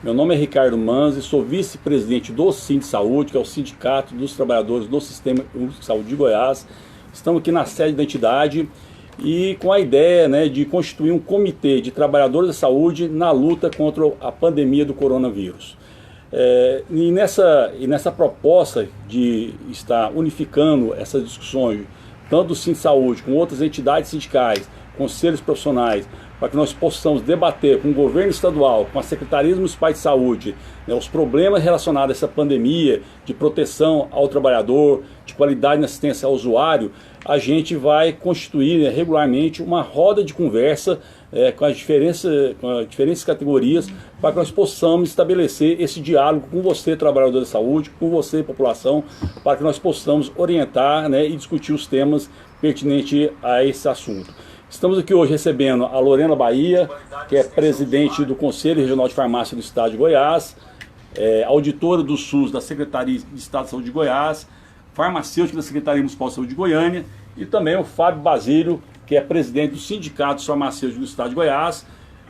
Meu nome é Ricardo Manzi, sou vice-presidente do Sindsaúde, que é o Sindicato dos Trabalhadores do Sistema Único de Saúde de Goiás. Estamos aqui na sede da entidade e com a ideia, de constituir um comitê de trabalhadores da saúde na luta contra a pandemia do coronavírus. E nessa proposta de estar unificando essas discussões, tanto do Sindsaúde com outras entidades sindicais, conselhos profissionais, para que nós possamos debater com o governo estadual, com as secretarias municipais de saúde, os problemas relacionados a essa pandemia, de proteção ao trabalhador, de qualidade na assistência ao usuário, a gente vai constituir regularmente uma roda de conversa com as diferentes categorias, para que nós possamos estabelecer esse diálogo com você, trabalhador da saúde, com você, população, para que nós possamos orientar e discutir os temas pertinentes a esse assunto. Estamos aqui hoje recebendo a Lorena Bahia, que é presidente do Conselho Regional de Farmácia do Estado de Goiás, auditora do SUS da Secretaria de Estado de Saúde de Goiás, farmacêutica da Secretaria Municipal de Saúde de Goiânia, e também o Fábio Basílio, que é presidente do Sindicato dos Farmacêuticos do Estado de Goiás,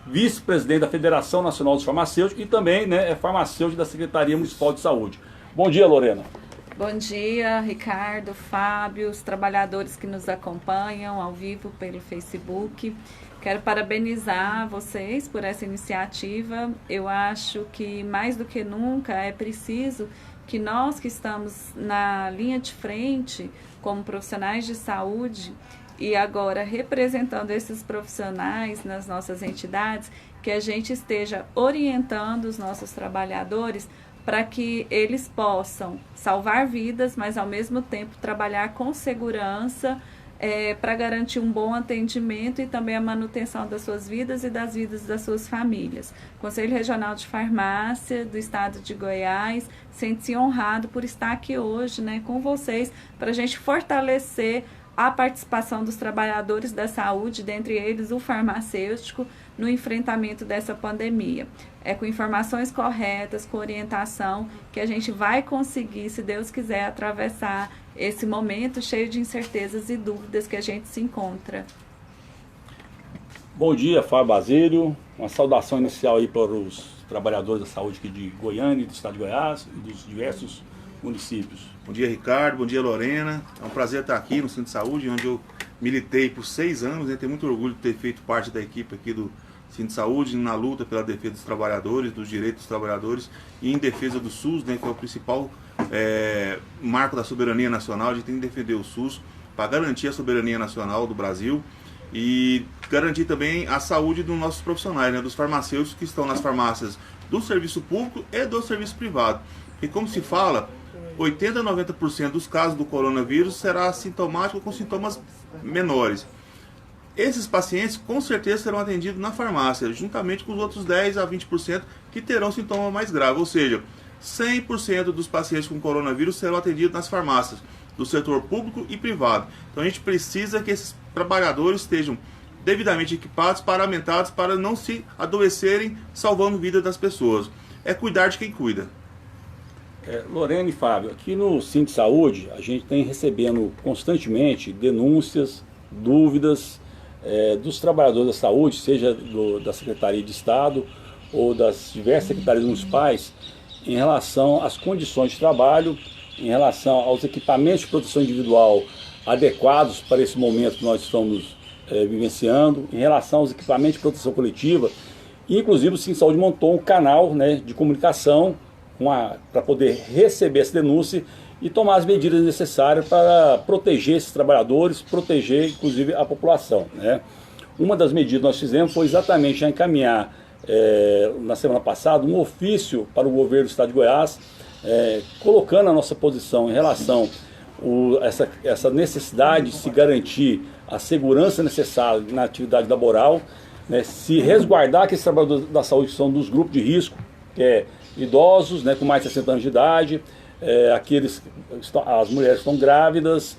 vice-presidente da Federação Nacional dos Farmacêuticos e também é farmacêutico da Secretaria Municipal de Saúde. Bom dia, Lorena. Bom dia, Ricardo, Fábio, os trabalhadores que nos acompanham ao vivo pelo Facebook. Quero parabenizar vocês por essa iniciativa. Eu acho que mais do que nunca é preciso que nós que estamos na linha de frente como profissionais de saúde e agora representando esses profissionais nas nossas entidades, que a gente esteja orientando os nossos trabalhadores para que eles possam salvar vidas, mas ao mesmo tempo trabalhar com segurança para garantir um bom atendimento e também a manutenção das suas vidas e das vidas das suas famílias. O Conselho Regional de Farmácia do Estado de Goiás sente-se honrado por estar aqui hoje com vocês, para a gente fortalecer a participação dos trabalhadores da saúde, dentre eles o farmacêutico, no enfrentamento dessa pandemia. É com informações corretas, com orientação, que a gente vai conseguir, se Deus quiser, atravessar esse momento cheio de incertezas e dúvidas que a gente se encontra. Bom dia, Fábio Basílio. Uma saudação inicial aí para os trabalhadores da saúde aqui de Goiânia, do estado de Goiás e dos diversos municípios. Bom dia, Ricardo. Bom dia, Lorena. É um prazer estar aqui no Centro de Saúde, onde eu militei por 6 anos. Tenho muito orgulho de ter feito parte da equipe aqui do Centro de Saúde, na luta pela defesa dos trabalhadores, dos direitos dos trabalhadores e em defesa do SUS, que é o principal marco da soberania nacional. A gente tem que defender o SUS para garantir a soberania nacional do Brasil e garantir também a saúde dos nossos profissionais, dos farmacêuticos que estão nas farmácias do serviço público e do serviço privado. E como se fala, 80 a 90% dos casos do coronavírus será assintomático com sintomas menores. Esses pacientes com certeza serão atendidos na farmácia, juntamente com os outros 10 a 20% que terão sintoma mais grave. Ou seja, 100% dos pacientes com coronavírus serão atendidos nas farmácias, do setor público e privado. Então a gente precisa que esses trabalhadores estejam devidamente equipados, paramentados, para não se adoecerem, salvando a vida das pessoas. É cuidar de quem cuida. Lorena e Fábio, aqui no Sindsaúde a gente tem recebendo constantemente denúncias, dúvidas dos trabalhadores da saúde, seja da Secretaria de Estado ou das diversas secretarias municipais, em relação às condições de trabalho, em relação aos equipamentos de proteção individual adequados para esse momento que nós estamos vivenciando, em relação aos equipamentos de proteção coletiva. Inclusive o Sindsaúde montou um canal de comunicação para poder receber essa denúncia e tomar as medidas necessárias para proteger esses trabalhadores, proteger inclusive a população. Uma das medidas que nós fizemos foi exatamente já encaminhar, na semana passada, um ofício para o governo do estado de Goiás, colocando a nossa posição em relação a essa necessidade de se garantir a segurança necessária na atividade laboral, se resguardar aqueles trabalhadores da saúde que são dos grupos de risco, que é idosos, com mais de 60 anos de idade, as mulheres que estão grávidas,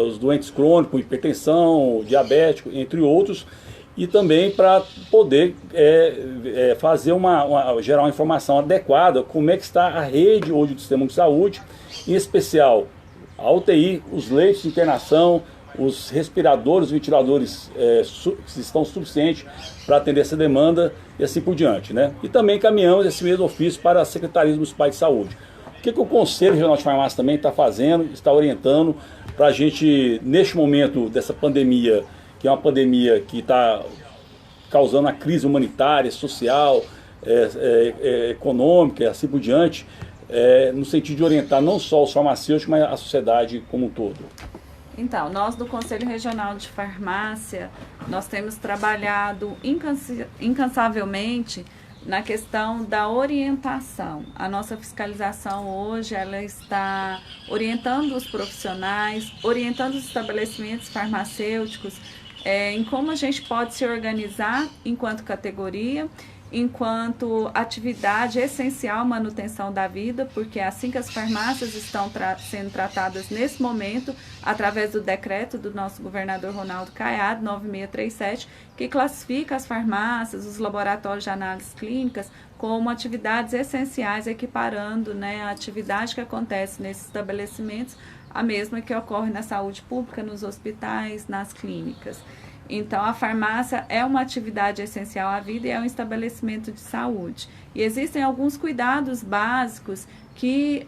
os doentes crônicos, hipertensão, diabético, entre outros, e também para poder fazer gerar uma informação adequada, como é que está a rede hoje do sistema de saúde, em especial a UTI, os leitos de internação, os respiradores, ventiladores estão suficientes para atender essa demanda e assim por diante, né? E também encaminhamos esse mesmo ofício para a Secretaria Municipal de Saúde. O que o Conselho Regional de Farmácia também está fazendo, está orientando para a gente, neste momento dessa pandemia, que é uma pandemia que está causando a crise humanitária, social, econômica e assim por diante, no sentido de orientar não só os farmacêuticos, mas a sociedade como um todo. Então, nós do Conselho Regional de Farmácia, nós temos trabalhado incansavelmente na questão da orientação. A nossa fiscalização hoje, ela está orientando os profissionais, orientando os estabelecimentos farmacêuticos em como a gente pode se organizar enquanto categoria, enquanto atividade essencial, manutenção da vida, porque é assim que as farmácias estão sendo tratadas nesse momento, através do decreto do nosso governador Ronaldo Caiado, 9637, que classifica as farmácias, os laboratórios de análises clínicas, como atividades essenciais, equiparando, né, a atividade que acontece nesses estabelecimentos, a mesma que ocorre na saúde pública, nos hospitais, nas clínicas. Então, a farmácia é uma atividade essencial à vida e é um estabelecimento de saúde. E existem alguns cuidados básicos que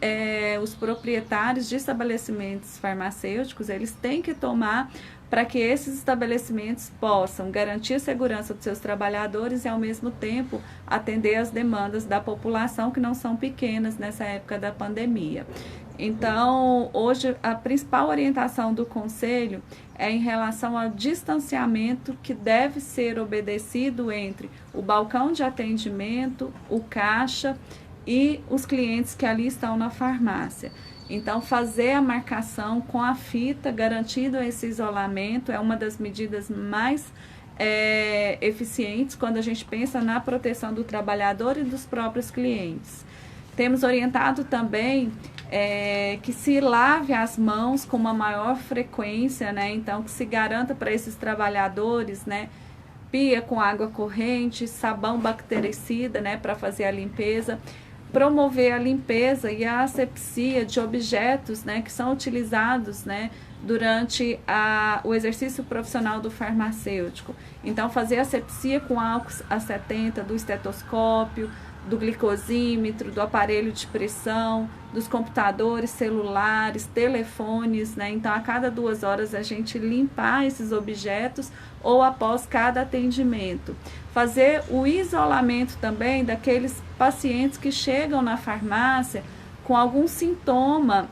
os proprietários de estabelecimentos farmacêuticos, eles têm que tomar para que esses estabelecimentos possam garantir a segurança dos seus trabalhadores e, ao mesmo tempo, atender às demandas da população, que não são pequenas nessa época da pandemia. Então, hoje, a principal orientação do Conselho é em relação ao distanciamento que deve ser obedecido entre o balcão de atendimento, o caixa e os clientes que ali estão na farmácia. Então, fazer a marcação com a fita, garantindo esse isolamento, é uma das medidas mais eficientes quando a gente pensa na proteção do trabalhador e dos próprios clientes. Temos orientado também que se lave as mãos com uma maior frequência, né? Então, que se garanta para esses trabalhadores, né, pia com água corrente, sabão bactericida, né, para fazer a limpeza. Promover a limpeza e a asepsia de objetos, né, que são utilizados, né, durante o exercício profissional do farmacêutico. Então, fazer asepsia com álcool A70 do estetoscópio, do glicosímetro, do aparelho de pressão, dos computadores, celulares, telefones, né? Então, a cada 2 horas a gente limpar esses objetos ou após cada atendimento. Fazer o isolamento também daqueles pacientes que chegam na farmácia com algum sintoma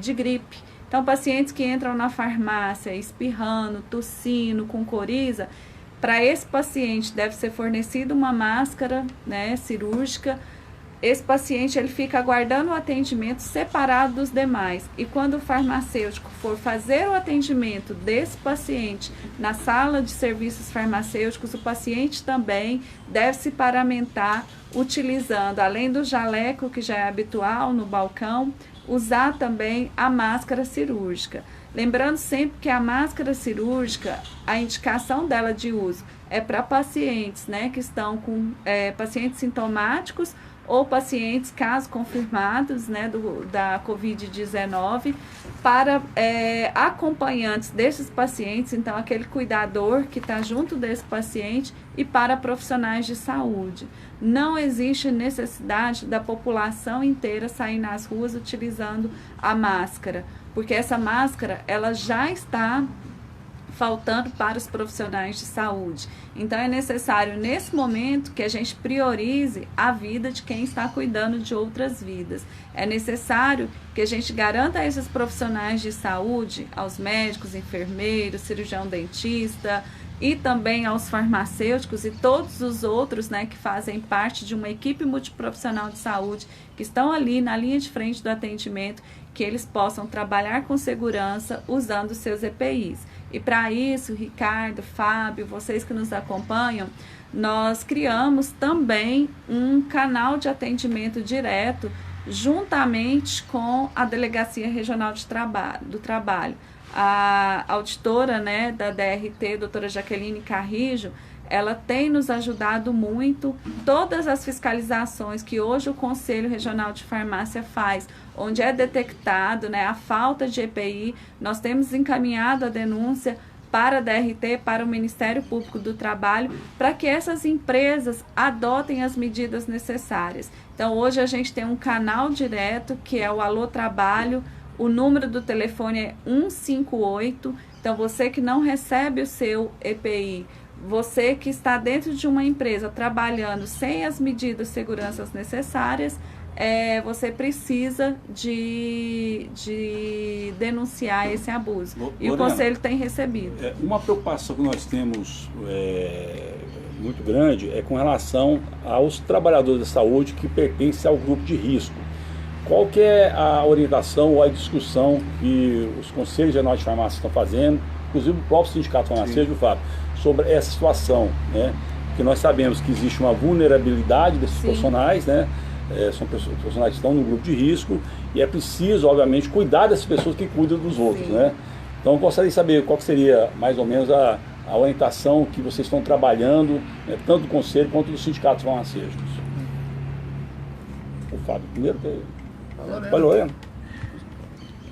de gripe. Então, pacientes que entram na farmácia espirrando, tossindo, com coriza, para esse paciente deve ser fornecida uma máscara, né, cirúrgica. Esse paciente ele fica aguardando o atendimento separado dos demais. E quando o farmacêutico for fazer o atendimento desse paciente na sala de serviços farmacêuticos, o paciente também deve se paramentar utilizando, além do jaleco que já é habitual no balcão, usar também a máscara cirúrgica. Lembrando sempre que a máscara cirúrgica, a indicação dela de uso é para pacientes, né, que estão com pacientes sintomáticos ou pacientes, casos confirmados, né, da Covid-19, para acompanhantes desses pacientes, então aquele cuidador que está junto desse paciente, e para profissionais de saúde. Não existe necessidade da população inteira sair nas ruas utilizando a máscara, porque essa máscara ela já está faltando para os profissionais de saúde. Então, é necessário, nesse momento, que a gente priorize a vida de quem está cuidando de outras vidas. É necessário que a gente garanta a esses profissionais de saúde, aos médicos, enfermeiros, cirurgião dentista e também aos farmacêuticos e todos os outros, né, que fazem parte de uma equipe multiprofissional de saúde, que estão ali na linha de frente do atendimento, que eles possam trabalhar com segurança usando seus EPIs. E para isso, Ricardo, Fábio, vocês que nos acompanham, nós criamos também um canal de atendimento direto juntamente com a Delegacia Regional do Trabalho. A auditora, né, da DRT, doutora Jaqueline Carrijo, ela tem nos ajudado muito. Todas as fiscalizações que hoje o Conselho Regional de Farmácia faz, onde é detectado, né, a falta de EPI, nós temos encaminhado a denúncia para a DRT, para o Ministério Público do Trabalho, para que essas empresas adotem as medidas necessárias. Então, hoje a gente tem um canal direto, que é o Alô Trabalho, o número do telefone é 158. Então, você que não recebe o seu EPI, você que está dentro de uma empresa trabalhando sem as medidas de segurança necessárias, você precisa de denunciar esse abuso. E o Conselho tem recebido. Uma preocupação que nós temos muito grande é com relação aos trabalhadores da saúde que pertencem ao grupo de risco. Qual que é a orientação ou a discussão que os Conselhos Regionais de Farmácia estão fazendo, inclusive o próprio Sindicato Farmacêutico, Fábio, sobre essa situação, né? Porque nós sabemos que existe uma vulnerabilidade desses profissionais, né? São profissionais que estão no grupo de risco e é preciso, obviamente, cuidar dessas pessoas que cuidam dos outros, né? Então, eu gostaria de saber qual que seria, mais ou menos, a orientação que vocês estão trabalhando, né, tanto do Conselho quanto dos sindicatos farmacêuticos. O Fábio primeiro. Vai, Lorena.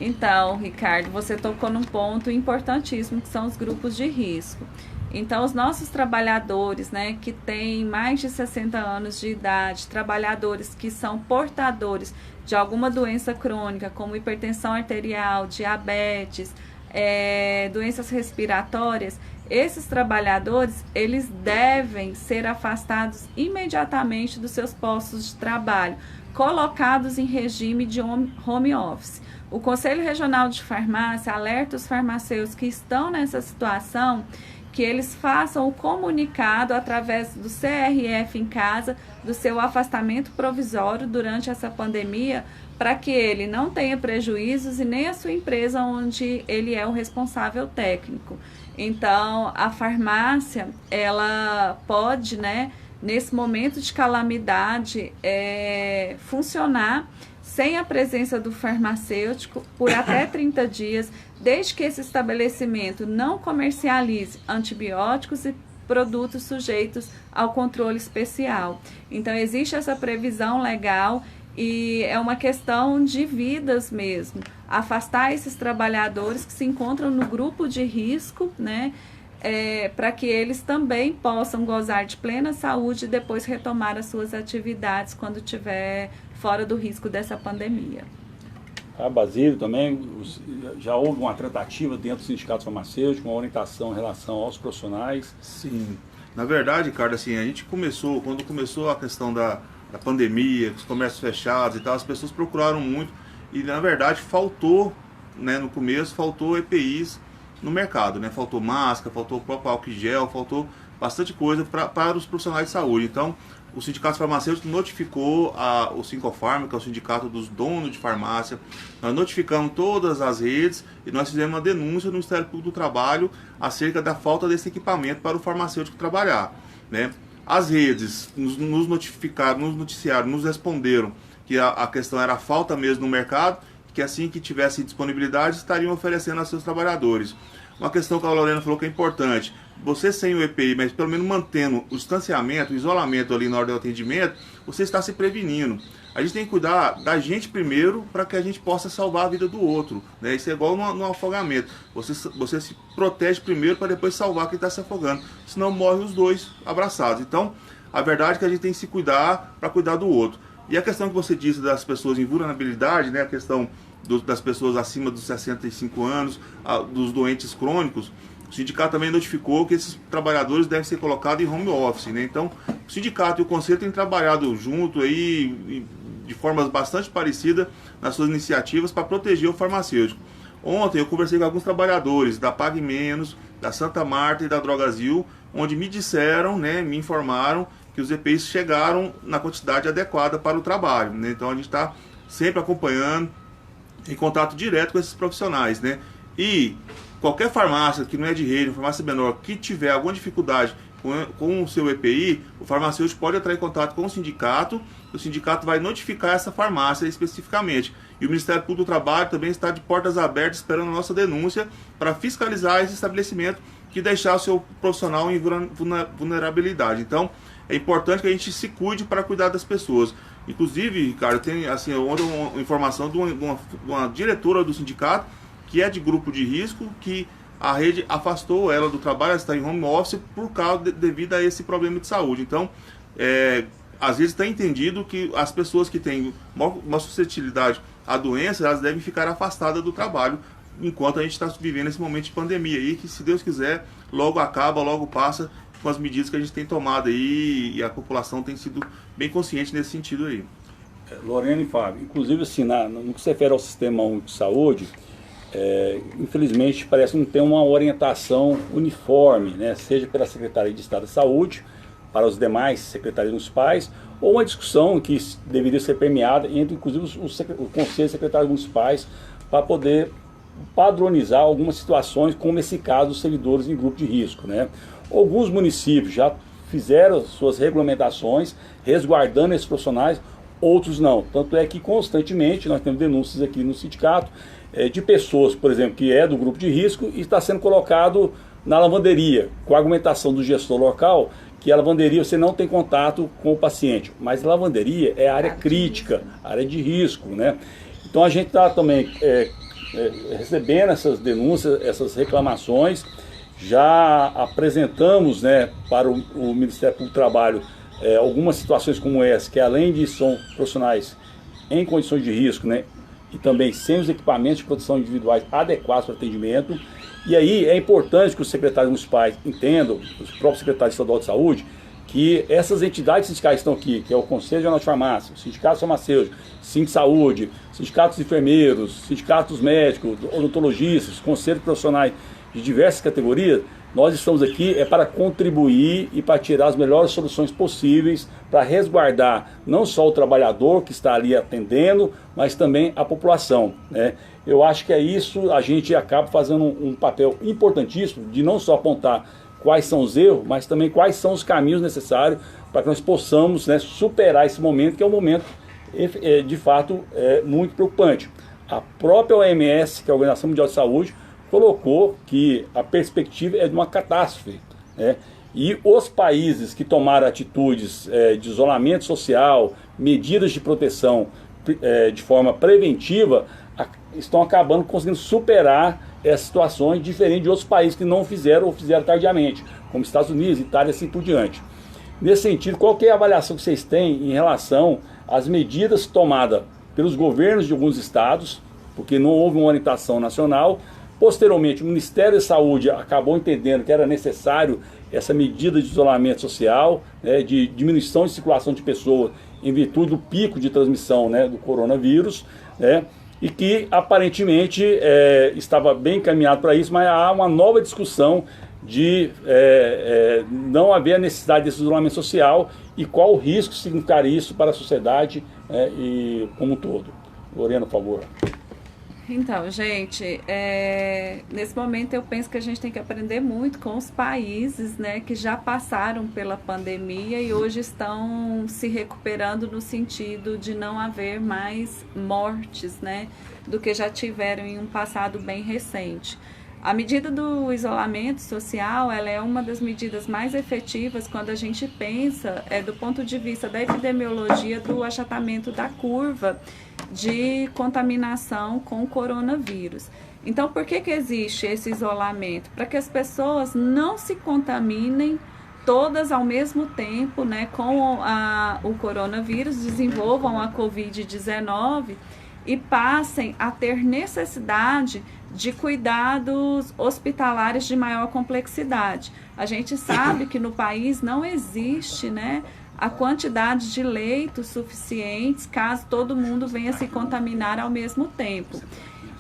Então, Ricardo, você tocou num ponto importantíssimo, que são os grupos de risco. Então, os nossos trabalhadores, né, que têm mais de 60 anos de idade, trabalhadores que são portadores de alguma doença crônica, como hipertensão arterial, diabetes, doenças respiratórias, esses trabalhadores, eles devem ser afastados imediatamente dos seus postos de trabalho, colocados em regime de home office. O Conselho Regional de Farmácia alerta os farmacêuticos que estão nessa situação que eles façam o comunicado através do CRF em casa, do seu afastamento provisório durante essa pandemia, para que ele não tenha prejuízos e nem a sua empresa onde ele é o responsável técnico. Então, a farmácia, ela pode, né, nesse momento de calamidade, funcionar sem a presença do farmacêutico por até 30 dias, desde que esse estabelecimento não comercialize antibióticos e produtos sujeitos ao controle especial. Então, existe essa previsão legal e é uma questão de vidas mesmo. Afastar esses trabalhadores que se encontram no grupo de risco, né? Para que eles também possam gozar de plena saúde e depois retomar as suas atividades quando estiver fora do risco dessa pandemia. A Basílio também, já houve uma tratativa dentro do sindicato farmacêutico, uma orientação em relação aos profissionais? Sim. Na verdade, Ricardo, assim, a gente começou, quando começou a questão da pandemia, os comércios fechados e tal, as pessoas procuraram muito e, na verdade, faltou, né, no começo, faltou EPIs no mercado, né? Faltou máscara, faltou o próprio álcool em gel, faltou bastante coisa para os profissionais de saúde. Então, o Sindicato Farmacêutico notificou o Sincofarma, que é o sindicato dos donos de farmácia. Nós notificamos todas as redes e nós fizemos uma denúncia no Ministério Público do Trabalho acerca da falta desse equipamento para o farmacêutico trabalhar, né? As redes nos notificaram, nos noticiaram, nos responderam que a questão era a falta mesmo no mercado, que assim que tivesse disponibilidade estariam oferecendo a seus trabalhadores. Uma questão que a Lorena falou que é importante, você sem o EPI, mas pelo menos mantendo o distanciamento, o isolamento ali na hora do atendimento, você está se prevenindo. A gente tem que cuidar da gente primeiro para que a gente possa salvar a vida do outro, né? Isso é igual no afogamento, você se protege primeiro para depois salvar quem está se afogando, senão morrem os dois abraçados. Então, a verdade é que a gente tem que se cuidar para cuidar do outro. E a questão que você disse das pessoas em vulnerabilidade, né, a questão das pessoas acima dos 65 anos, dos doentes crônicos, o sindicato também notificou que esses trabalhadores devem ser colocados em home office, né? Então, o sindicato e o conselho têm trabalhado junto aí, de formas bastante parecidas nas suas iniciativas para proteger o farmacêutico. Ontem eu conversei com alguns trabalhadores da Pague Menos, da Santa Marta e da Drogasil, onde me disseram, né, me informaram que os EPIs chegaram na quantidade adequada para o trabalho, né? Então a gente está sempre acompanhando, em contato direto com esses profissionais, né? E qualquer farmácia que não é de rede, farmácia menor, que tiver alguma dificuldade com o seu EPI, o farmacêutico pode entrar em contato com o sindicato vai notificar essa farmácia especificamente. E o Ministério Público do Trabalho também está de portas abertas esperando a nossa denúncia para fiscalizar esse estabelecimento que deixar o seu profissional em vulnerabilidade. Então, é importante que a gente se cuide para cuidar das pessoas. Inclusive, Ricardo, tem assim, ontem uma informação de uma diretora do sindicato, que é de grupo de risco, que a rede afastou ela do trabalho, ela está em home office devido a esse problema de saúde. Então, às vezes está entendido que as pessoas que têm uma suscetibilidade à doença, elas devem ficar afastadas do trabalho, enquanto a gente está vivendo esse momento de pandemia aí, que se Deus quiser, logo acaba, logo passa, com as medidas que a gente tem tomado aí, e a população tem sido bem consciente nesse sentido aí. Lorena e Fábio, inclusive assim, no que se refere ao Sistema Único de Saúde, infelizmente parece que não tem uma orientação uniforme, né, seja pela Secretaria de Estado da Saúde, para os demais secretarias municipais, ou uma discussão que deveria ser permeada entre, inclusive, o Conselho de Secretários Municipais, para poder padronizar algumas situações, como esse caso dos servidores em grupo de risco, né? Alguns municípios já fizeram suas regulamentações, resguardando esses profissionais, outros não. Tanto é que constantemente nós temos denúncias aqui no sindicato de pessoas, por exemplo, que é do grupo de risco e está sendo colocado na lavanderia, com a argumentação do gestor local, que a lavanderia você não tem contato com o paciente, mas a lavanderia é área crítica, área de risco, né? Então a gente está também recebendo essas denúncias, essas reclamações, já apresentamos, né, para o Ministério Público do Trabalho algumas situações como essa, que além de são profissionais em condições de risco, né, e também sem os equipamentos de proteção individuais adequados para atendimento. E aí é importante que os secretários municipais entendam, os próprios secretários estaduais de saúde, que essas entidades sindicais que estão aqui, que é o Conselho Regional de Farmácia, o Sindicato Farmacêutico, Sindsaúde, sindicatos de enfermeiros, sindicatos médicos, odontologistas, conselhos profissionais de diversas categorias, nós estamos aqui para contribuir e para tirar as melhores soluções possíveis para resguardar não só o trabalhador que está ali atendendo, mas também a população, né? Eu acho que é isso, a gente acaba fazendo um papel importantíssimo de não só apontar quais são os erros, mas também quais são os caminhos necessários para que nós possamos, né, superar esse momento, que é um momento de fato muito preocupante. A própria OMS, que é a Organização Mundial de Saúde, colocou que a perspectiva é de uma catástrofe, né? E os países que tomaram atitudes de isolamento social, medidas de proteção de forma preventiva, estão acabando conseguindo superar essas situações, diferente de outros países que não fizeram ou fizeram tardiamente, como Estados Unidos, Itália e assim por diante. Nesse sentido, qual que é a avaliação que vocês têm em relação às medidas tomadas pelos governos de alguns estados, porque não houve uma orientação nacional? Posteriormente, o Ministério da Saúde acabou entendendo que era necessário essa medida de isolamento social, né, de diminuição de circulação de pessoas em virtude do pico de transmissão, né, do coronavírus, né, e que aparentemente estava bem encaminhado para isso, mas há uma nova discussão de não haver a necessidade desse isolamento social e qual o risco significaria isso para a sociedade e como um todo. Lorena, por favor. Então, gente, nesse momento eu penso que a gente tem que aprender muito com os países, né, que já passaram pela pandemia e hoje estão se recuperando no sentido de não haver mais mortes, né, do que já tiveram em um passado bem recente. A medida do isolamento social, ela é uma das medidas mais efetivas quando a gente pensa do ponto de vista da epidemiologia do achatamento da curva de contaminação com o coronavírus. Então, por que existe esse isolamento? Para que as pessoas não se contaminem todas ao mesmo tempo, né, com o coronavírus, desenvolvam a Covid-19 e passem a ter necessidade de cuidados hospitalares de maior complexidade. A gente sabe que no país não existe, né, a quantidade de leitos suficientes caso todo mundo venha se contaminar ao mesmo tempo.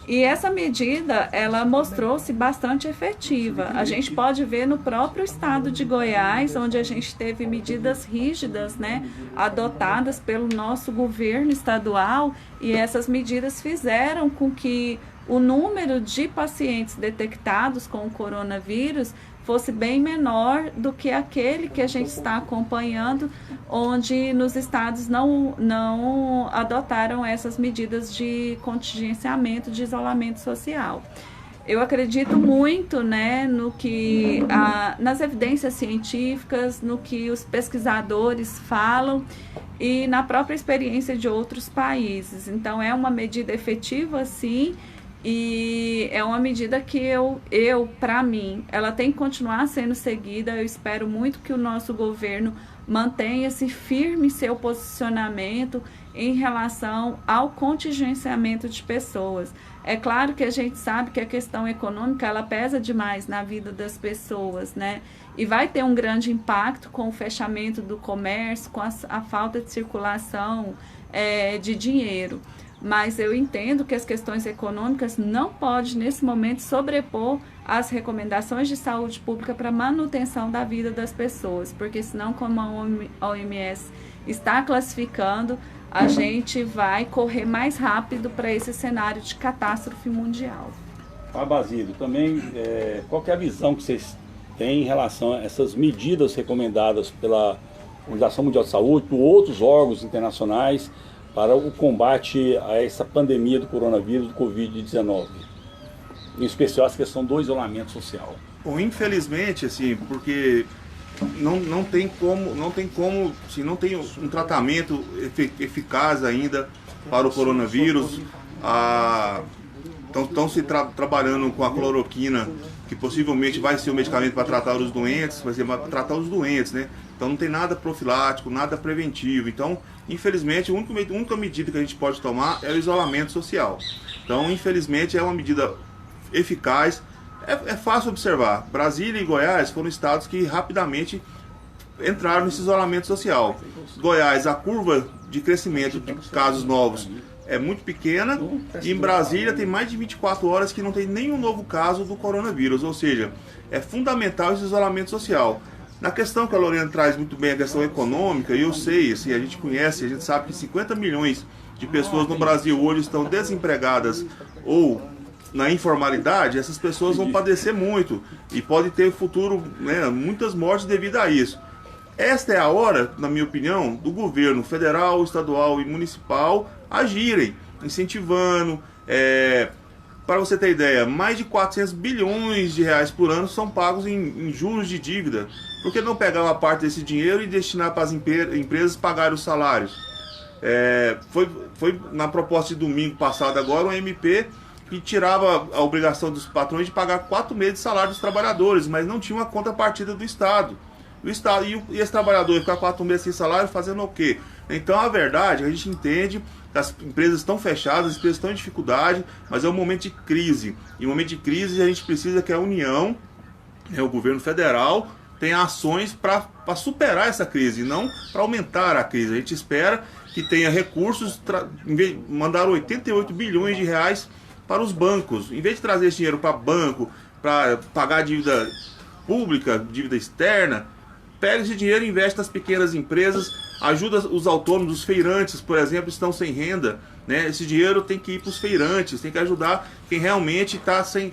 E essa medida, ela mostrou-se bastante efetiva. A gente pode ver no próprio estado de Goiás, onde a gente teve medidas rígidas, né, adotadas pelo nosso governo estadual, e essas medidas fizeram com que o número de pacientes detectados com o coronavírus fosse bem menor do que aquele que a gente está acompanhando, onde nos estados não adotaram essas medidas de contingenciamento, de isolamento social. Eu acredito muito, né, nas evidências científicas, no que os pesquisadores falam e na própria experiência de outros países. Então, é uma medida efetiva, sim, e é uma medida que para mim, ela tem que continuar sendo seguida. Eu espero muito que o nosso governo mantenha-se firme seu posicionamento em relação ao contingenciamento de pessoas. É claro que a gente sabe que a questão econômica, ela pesa demais na vida das pessoas, né? E vai ter um grande impacto com o fechamento do comércio, com a falta de circulação de dinheiro. Mas eu entendo que as questões econômicas não podem, nesse momento, sobrepor as recomendações de saúde pública para manutenção da vida das pessoas, porque senão, como a OMS está classificando, a gente vai correr mais rápido para esse cenário de catástrofe mundial. Basílio, também, qual que é a visão que vocês têm em relação a essas medidas recomendadas pela Organização Mundial de Saúde, por outros órgãos internacionais, para o combate a essa pandemia do coronavírus, do Covid-19? Em especial essa questão do isolamento social. Bom, infelizmente, assim, porque não tem como, assim, não tem um tratamento eficaz ainda para o coronavírus. Estão se trabalhando com a cloroquina, que possivelmente vai ser um medicamento para tratar os doentes, vai ser para tratar os doentes, né? Então não tem nada profilático, nada preventivo. Então, infelizmente, a única medida que a gente pode tomar é o isolamento social. Então, infelizmente, é uma medida eficaz. É fácil observar. Brasília e Goiás foram estados que rapidamente entraram nesse isolamento social. Goiás, a curva de crescimento de casos novos é muito pequena, e em Brasília tem mais de 24 horas que não tem nenhum novo caso do coronavírus. Ou seja, é fundamental esse isolamento social. Na questão que a Lorena traz muito bem, a questão econômica, e eu sei, assim, a gente conhece, a gente sabe que 50 milhões de pessoas no Brasil hoje estão desempregadas ou na informalidade. Essas pessoas vão padecer muito e pode ter futuro, né, muitas mortes devido a isso. Esta é a hora, na minha opinião, do governo federal, estadual e municipal agirem, incentivando. Para você ter ideia, mais de 400 bilhões de reais por ano são pagos em juros de dívida. Por que não pegar uma parte desse dinheiro e destinar para as empresas pagarem os salários? Foi na proposta de domingo passado agora um MP que tirava a obrigação dos patrões de pagar 4 meses de salário dos trabalhadores, mas não tinha uma contrapartida do Estado. E esse trabalhador ficar 4 meses sem salário fazendo o quê? Então, a verdade, a gente entende que as empresas estão fechadas, as empresas estão em dificuldade, mas é um momento de crise. E um momento de crise a gente precisa que a União, o governo federal, tenha ações para superar essa crise, não para aumentar a crise. A gente espera que tenha recursos, mandaram 88 bilhões de reais para os bancos. Em vez de trazer esse dinheiro para banco, para pagar dívida pública, dívida externa, pega esse dinheiro e investe nas pequenas empresas, ajuda os autônomos, os feirantes, por exemplo, estão sem renda, né? Esse dinheiro tem que ir para os feirantes, tem que ajudar quem realmente está sem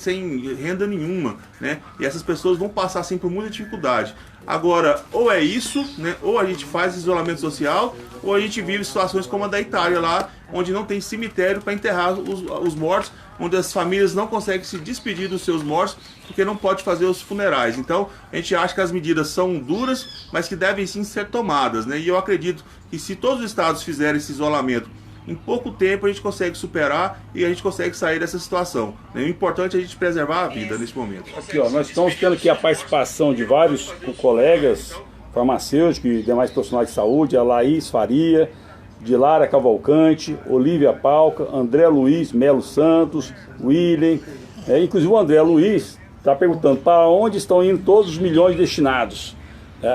renda nenhuma, né? E essas pessoas vão passar sempre por muita dificuldade. Agora, ou é isso, né? Ou a gente faz isolamento social, ou a gente vive situações como a da Itália lá, onde não tem cemitério para enterrar os mortos, onde as famílias não conseguem se despedir dos seus mortos porque não pode fazer os funerais. Então, a gente acha que as medidas são duras, mas que devem sim ser tomadas, né? E eu acredito que se todos os estados fizerem esse isolamento, em pouco tempo a gente consegue superar e a gente consegue sair dessa situação. O importante é a gente preservar a vida nesse momento. Aqui, ó, nós estamos tendo aqui a participação de vários colegas farmacêuticos e demais profissionais de saúde, a Laís Faria, Dilara Cavalcante, Olívia Palca, André Luiz Melo Santos, William, inclusive o André Luiz está perguntando para onde estão indo todos os milhões destinados.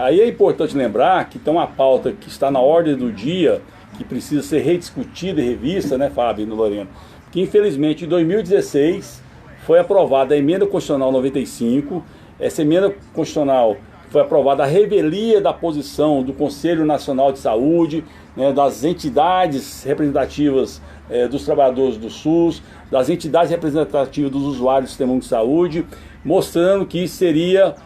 Aí é importante lembrar que tem uma pauta que está na ordem do dia, que precisa ser rediscutida e revista, né, Fábio e Lorena? Que infelizmente em 2016 foi aprovada a emenda constitucional 95, essa emenda constitucional foi aprovada a revelia da posição do Conselho Nacional de Saúde, né, das entidades representativas dos trabalhadores do SUS, das entidades representativas dos usuários do Sistema Único de Saúde, mostrando que seria,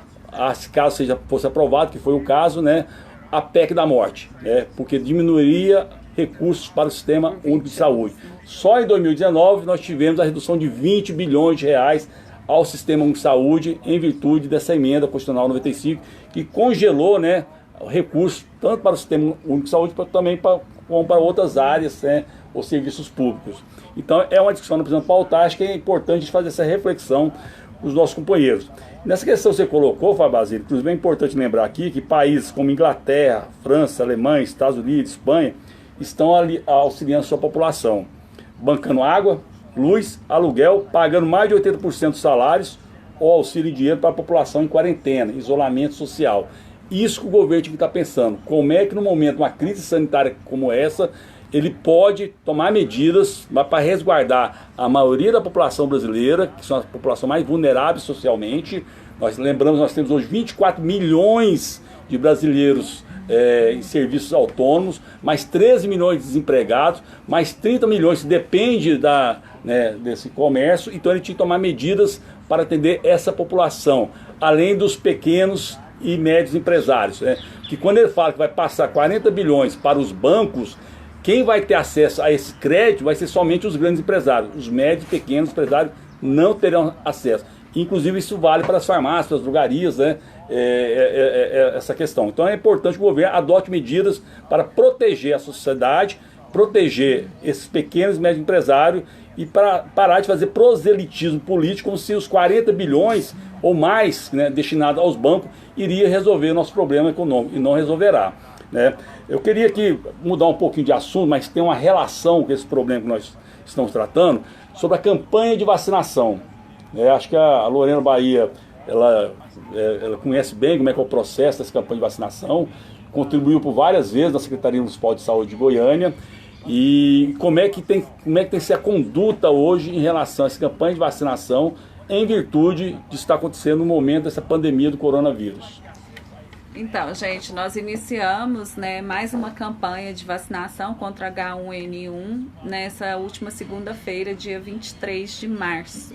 caso fosse aprovado, que foi o caso, né, a PEC da morte, né, porque diminuiria recursos para o Sistema Único de Saúde. Só em 2019 nós tivemos a redução de 20 bilhões de reais ao Sistema Único de Saúde em virtude dessa emenda constitucional 95, que congelou, né, o recurso tanto para o Sistema Único de Saúde, como para outras áreas, né, ou serviços públicos. Então é uma discussão que nós precisamos pautar, acho que é importante a gente fazer essa reflexão com os nossos companheiros. Nessa questão que você colocou, Fábio Basílio, inclusive é importante lembrar aqui que países como Inglaterra, França, Alemanha, Estados Unidos, Espanha, estão ali auxiliando a sua população, bancando água, luz, aluguel, pagando mais de 80% dos salários ou auxílio em dinheiro para a população em quarentena, isolamento social. Isso que o governo tem que estar pensando, como é que no momento de uma crise sanitária como essa, ele pode tomar medidas para resguardar a maioria da população brasileira, que são a população mais vulnerável socialmente. Nós temos hoje 24 milhões de brasileiros em serviços autônomos, mais 13 milhões de desempregados, mais 30 milhões que dependem desse comércio. Então ele tinha que tomar medidas para atender essa população, além dos pequenos e médios empresários, né? Que quando ele fala que vai passar 40 bilhões para os bancos, quem vai ter acesso a esse crédito vai ser somente os grandes empresários. Os médios e pequenos empresários não terão acesso. Inclusive isso vale para as farmácias, para as drogarias, né? Essa questão. Então é importante que o governo adote medidas para proteger a sociedade, proteger esses pequenos e médios empresários e para parar de fazer proselitismo político, como se os 40 bilhões ou mais, né, destinados aos bancos iria resolver o nosso problema econômico, e não resolverá, né? Eu queria aqui mudar um pouquinho de assunto, mas tem uma relação com esse problema que nós estamos tratando, sobre a campanha de vacinação. Acho que a Lorena Bahia, ela conhece bem como é que é o processo dessa campanha de vacinação, contribuiu por várias vezes na Secretaria Municipal de Saúde de Goiânia. E como é que tem que ser a conduta hoje em relação a essa campanha de vacinação em virtude de estar acontecendo no momento dessa pandemia do coronavírus? Então, gente, nós iniciamos, né, mais uma campanha de vacinação contra H1N1 nessa última segunda-feira, dia 23 de março.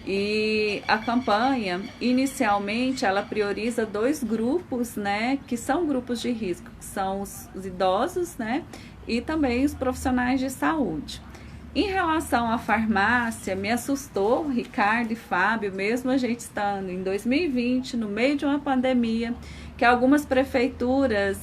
E a campanha, inicialmente, ela prioriza 2 grupos, né, que são grupos de risco, que são os idosos, né, e também os profissionais de saúde. Em relação à farmácia, me assustou, Ricardo e Fábio, mesmo a gente estando em 2020, no meio de uma pandemia, que algumas prefeituras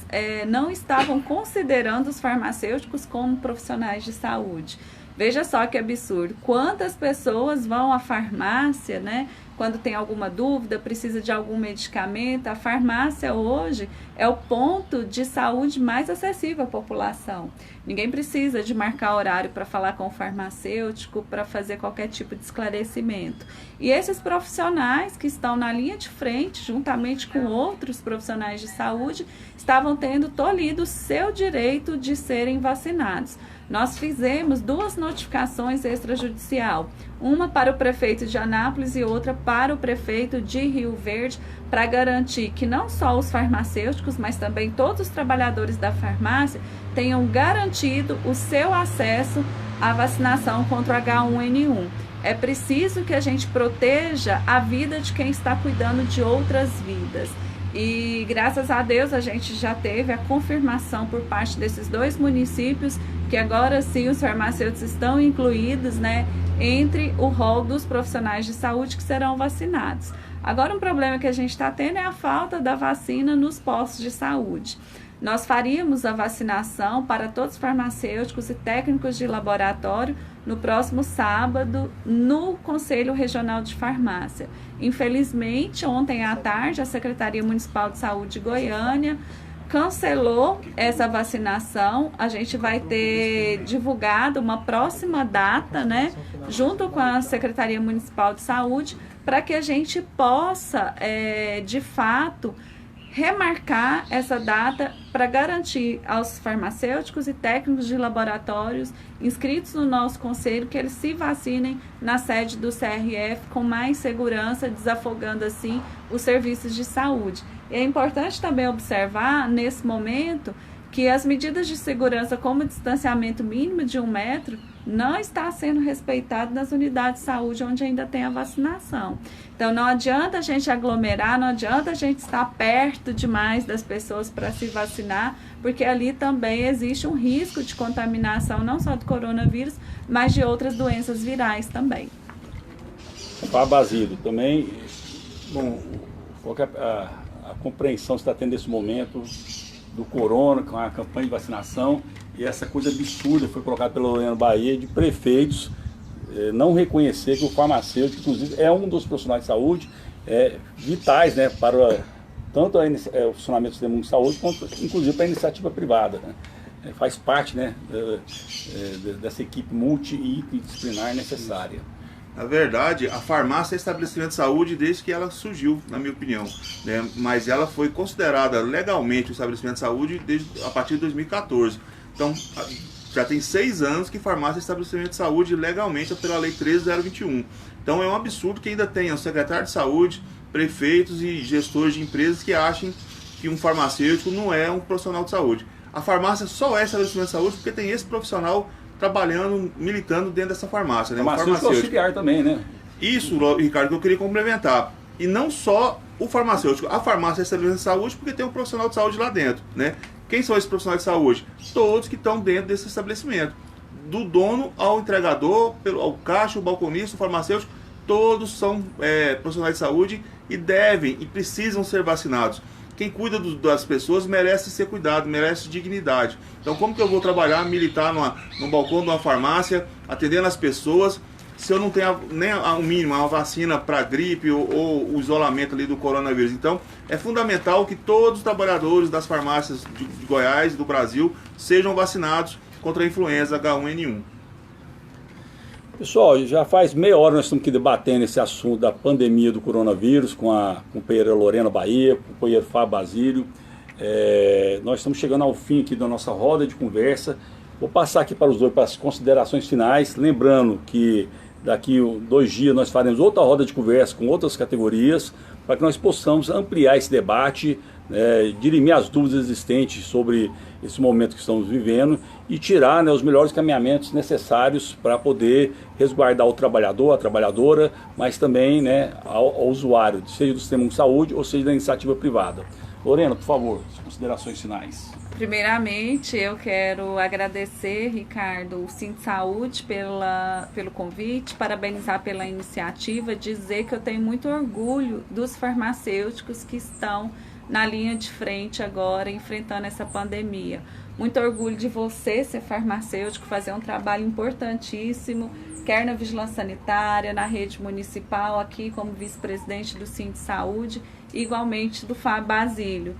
não estavam considerando os farmacêuticos como profissionais de saúde. Veja só que absurdo, quantas pessoas vão à farmácia, né? Quando tem alguma dúvida, precisa de algum medicamento. A farmácia hoje é o ponto de saúde mais acessível à população. Ninguém precisa de marcar horário para falar com o farmacêutico, para fazer qualquer tipo de esclarecimento. E esses profissionais que estão na linha de frente, juntamente com outros profissionais de saúde, estavam tendo tolhido o seu direito de serem vacinados. Nós fizemos 2 notificações extrajudicial, uma para o prefeito de Anápolis e outra para o prefeito de Rio Verde, para garantir que não só os farmacêuticos, mas também todos os trabalhadores da farmácia tenham garantido o seu acesso à vacinação contra o H1N1. É preciso que a gente proteja a vida de quem está cuidando de outras vidas. E graças a Deus a gente já teve a confirmação por parte desses 2 municípios que agora sim os farmacêuticos estão incluídos, né, entre o rol dos profissionais de saúde que serão vacinados. Agora um problema que a gente está tendo é a falta da vacina nos postos de saúde. Nós faríamos a vacinação para todos os farmacêuticos e técnicos de laboratório no próximo sábado no Conselho Regional de Farmácia. Infelizmente, ontem à tarde, a Secretaria Municipal de Saúde de Goiânia cancelou essa vacinação. A gente vai ter divulgado uma próxima data, né, junto com a Secretaria Municipal de Saúde, para que a gente possa, de fato, remarcar essa data para garantir aos farmacêuticos e técnicos de laboratórios inscritos no nosso conselho que eles se vacinem na sede do CRF com mais segurança, desafogando assim os serviços de saúde. E é importante também observar nesse momento que as medidas de segurança como o distanciamento mínimo de 1 metro não está sendo respeitado nas unidades de saúde onde ainda tem a vacinação. Então não adianta a gente aglomerar, não adianta a gente estar perto demais das pessoas para se vacinar, porque ali também existe um risco de contaminação não só do coronavírus, mas de outras doenças virais também. Fábio Basílio, também, bom, qual que é a compreensão que você está tendo nesse momento do corona, com a campanha de vacinação e essa coisa absurda que foi colocada pela Lorena Bahia de prefeitos não reconhecer que o farmacêutico, inclusive, é um dos profissionais de saúde vitais, né, para tanto o funcionamento do sistema de saúde, quanto inclusive para a iniciativa privada, né? Faz parte, né, dessa equipe multidisciplinar necessária. Na verdade, a farmácia é estabelecimento de saúde desde que ela surgiu, na minha opinião, né? Mas ela foi considerada legalmente um estabelecimento de saúde a partir de 2014. Então, já tem 6 anos que farmácia é estabelecimento de saúde legalmente pela Lei 13.021. Então, é um absurdo que ainda tenha o secretário de saúde, prefeitos e gestores de empresas que achem que um farmacêutico não é um profissional de saúde. A farmácia só é estabelecimento de saúde porque tem esse profissional trabalhando, militando dentro dessa farmácia, né? Farmacêutico auxiliar também, né? Isso, Ricardo, que eu queria complementar. E não só o farmacêutico. A farmácia é estabelecimento de saúde porque tem um profissional de saúde lá dentro, né? Quem são esses profissionais de saúde? Todos que estão dentro desse estabelecimento. Do dono ao entregador, ao caixa, o balconista, o farmacêutico, todos são profissionais de saúde e devem e precisam ser vacinados. Quem cuida das pessoas merece ser cuidado, merece dignidade. Então, como que eu vou trabalhar, militar no balcão de uma farmácia, atendendo as pessoas, se eu não tenho nem o mínimo, uma vacina para gripe ou o isolamento ali do coronavírus? Então, é fundamental que todos os trabalhadores das farmácias de Goiás e do Brasil sejam vacinados contra a influenza H1N1. Pessoal, já faz meia hora nós estamos aqui debatendo esse assunto da pandemia do coronavírus com a companheira Lorena Bahia, com o companheiro Fábio Basílio. Nós estamos chegando ao fim aqui da nossa roda de conversa. Vou passar aqui para os dois para as considerações finais, lembrando que daqui 2 dias nós faremos outra roda de conversa com outras categorias, para que nós possamos ampliar esse debate, dirimir as dúvidas existentes sobre esse momento que estamos vivendo e tirar, né, os melhores caminhamentos necessários para poder resguardar o trabalhador, a trabalhadora, mas também, né, ao usuário, seja do sistema de saúde ou seja da iniciativa privada. Lorena, por favor, as considerações finais. Primeiramente, eu quero agradecer, Ricardo, o Sind Saúde pelo convite, parabenizar pela iniciativa, dizer que eu tenho muito orgulho dos farmacêuticos que estão na linha de frente agora, enfrentando essa pandemia. Muito orgulho de você ser farmacêutico, fazer um trabalho importantíssimo, quer na vigilância sanitária, na rede municipal, aqui como vice-presidente do Sind Saúde, igualmente do Fábio Basílio.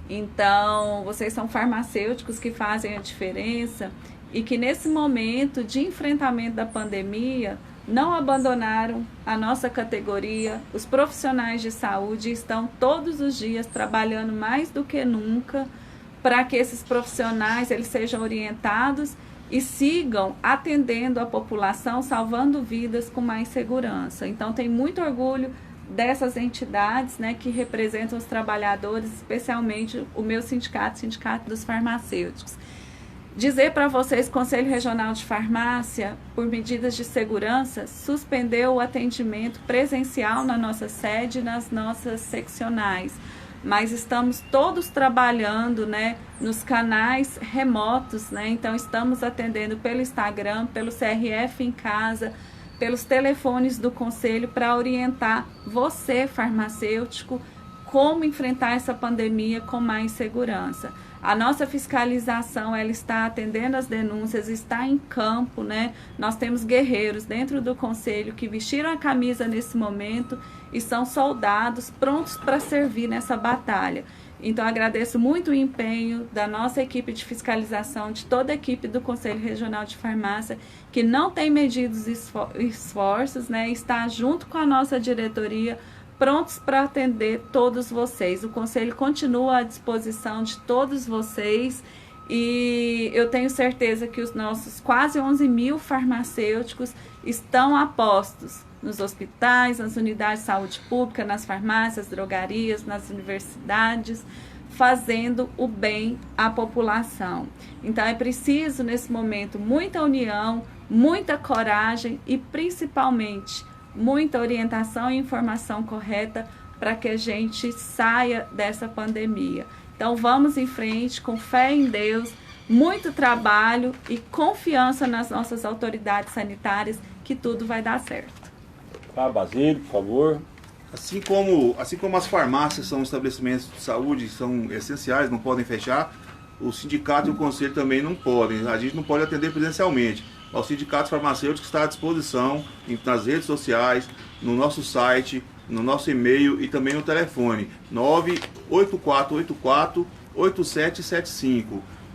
Então, vocês são farmacêuticos que fazem a diferença e que nesse momento de enfrentamento da pandemia não abandonaram a nossa categoria. Os profissionais de saúde estão todos os dias trabalhando mais do que nunca para que esses profissionais eles sejam orientados e sigam atendendo a população, salvando vidas com mais segurança. Então, tenho muito orgulho dessas entidades, né, que representam os trabalhadores, especialmente o meu sindicato, o Sindicato dos Farmacêuticos. Dizer para vocês, Conselho Regional de Farmácia, por medidas de segurança, suspendeu o atendimento presencial na nossa sede, nas nossas seccionais. Mas estamos todos trabalhando, né, nos canais remotos, né? Então estamos atendendo pelo Instagram, pelo CRF em casa, pelos telefones do Conselho para orientar você, farmacêutico, como enfrentar essa pandemia com mais segurança. A nossa fiscalização, ela está atendendo as denúncias, está em campo, né? Nós temos guerreiros dentro do Conselho que vestiram a camisa nesse momento e são soldados prontos para servir nessa batalha. Então, agradeço muito o empenho da nossa equipe de fiscalização, de toda a equipe do Conselho Regional de Farmácia, que não tem medido os esforços, né? Está junto com a nossa diretoria, prontos para atender todos vocês. O Conselho continua à disposição de todos vocês e eu tenho certeza que os nossos quase 11 mil farmacêuticos estão a postos nos hospitais, nas unidades de saúde pública, nas farmácias, drogarias, nas universidades, fazendo o bem à população. Então é preciso nesse momento muita união, muita coragem e principalmente muita orientação e informação correta para que a gente saia dessa pandemia. Então vamos em frente com fé em Deus, muito trabalho e confiança nas nossas autoridades sanitárias que tudo vai dar certo. Basílio, por favor. Assim como as farmácias são estabelecimentos de saúde, são essenciais, não podem fechar, o sindicato e o conselho também não podem. A gente não pode atender presencialmente. O sindicato farmacêutico está à disposição nas redes sociais, no nosso site, no nosso e-mail e também no telefone 98484-8775.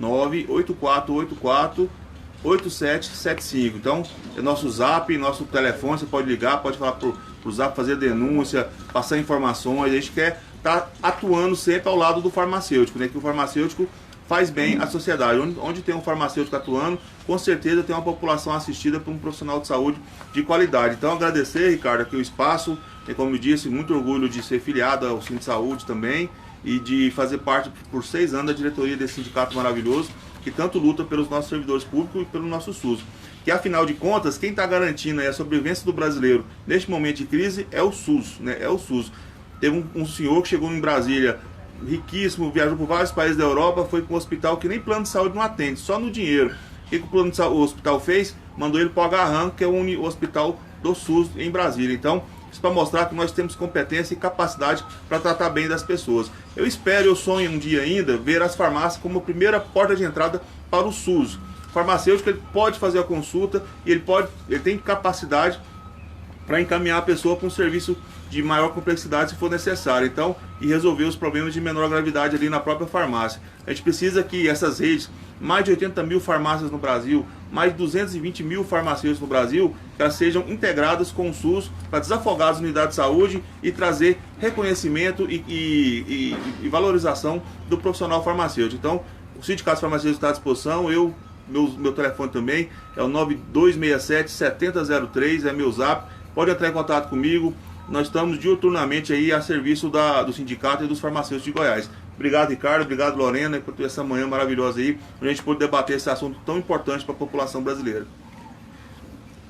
98484-8775. Então, é nosso zap, nosso telefone, você pode ligar, pode falar pro zap, fazer denúncia, passar informações. A gente quer estar atuando sempre ao lado do farmacêutico, né? Que o farmacêutico faz bem à sociedade. Onde tem um farmacêutico atuando, com certeza tem uma população assistida por um profissional de saúde de qualidade. Então, agradecer, Ricardo, aqui o espaço, e como eu disse, muito orgulho de ser filiado ao Sindicato de Saúde também e de fazer parte por 6 anos da diretoria desse sindicato maravilhoso que tanto luta pelos nossos servidores públicos e pelo nosso SUS. Que afinal de contas, quem está garantindo a sobrevivência do brasileiro neste momento de crise é o SUS, né? É o SUS. Teve um senhor que chegou em Brasília, riquíssimo, viajou por vários países da Europa, foi para um hospital que nem plano de saúde não atende, só no dinheiro. O que o hospital fez? Mandou ele para o Agarran, que é o hospital do SUS em Brasília. Então, isso para mostrar que nós temos competência e capacidade para tratar bem das pessoas. Eu espero, eu sonho um dia ainda, ver as farmácias como a primeira porta de entrada para o SUS. O farmacêutico, ele pode fazer a consulta e ele tem capacidade para encaminhar a pessoa para um serviço de maior complexidade se for necessário, então, e resolver os problemas de menor gravidade ali na própria farmácia. A gente precisa que essas redes, mais de 80 mil farmácias no Brasil, mais de 220 mil farmacêuticos no Brasil, que elas sejam integradas com o SUS para desafogar as unidades de saúde e trazer reconhecimento e valorização do profissional farmacêutico. Então, o Sindicato Farmacêutico está à disposição, meu telefone também é o 9267-7003, é meu zap, pode entrar em contato comigo. Nós estamos diuturnamente aí a serviço do sindicato e dos farmacêuticos de Goiás. Obrigado, Ricardo, obrigado, Lorena, por ter essa manhã maravilhosa aí, para a gente poder debater esse assunto tão importante para a população brasileira.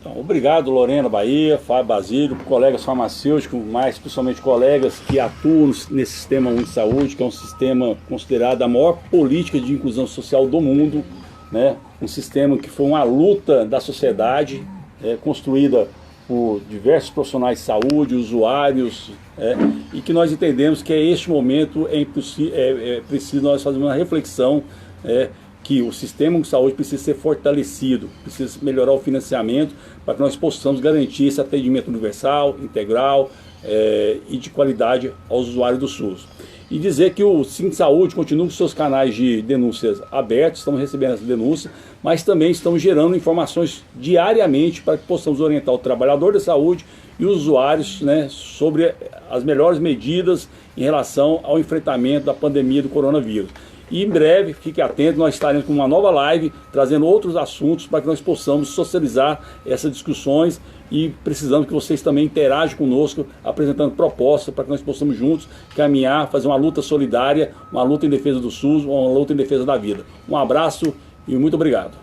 Então, obrigado, Lorena Bahia, Fábio Basílio, colegas farmacêuticos, mais principalmente colegas que atuam nesse sistema único de saúde, que é um sistema considerado a maior política de inclusão social do mundo, né? Um sistema que foi uma luta da sociedade, construída por diversos profissionais de saúde, usuários, e que nós entendemos que este momento é preciso nós fazermos uma reflexão, que o sistema de saúde precisa ser fortalecido, precisa melhorar o financiamento para que nós possamos garantir esse atendimento universal, integral e de qualidade aos usuários do SUS. E dizer que o Sindicato de Saúde continua com seus canais de denúncias abertos, estamos recebendo essa denúncia, mas também estamos gerando informações diariamente para que possamos orientar o trabalhador da saúde e os usuários, né, sobre as melhores medidas em relação ao enfrentamento da pandemia do coronavírus. E em breve, fique atento, nós estaremos com uma nova live, trazendo outros assuntos para que nós possamos socializar essas discussões e precisamos que vocês também interajam conosco, apresentando propostas para que nós possamos juntos caminhar, fazer uma luta solidária, uma luta em defesa do SUS, uma luta em defesa da vida. Um abraço e muito obrigado.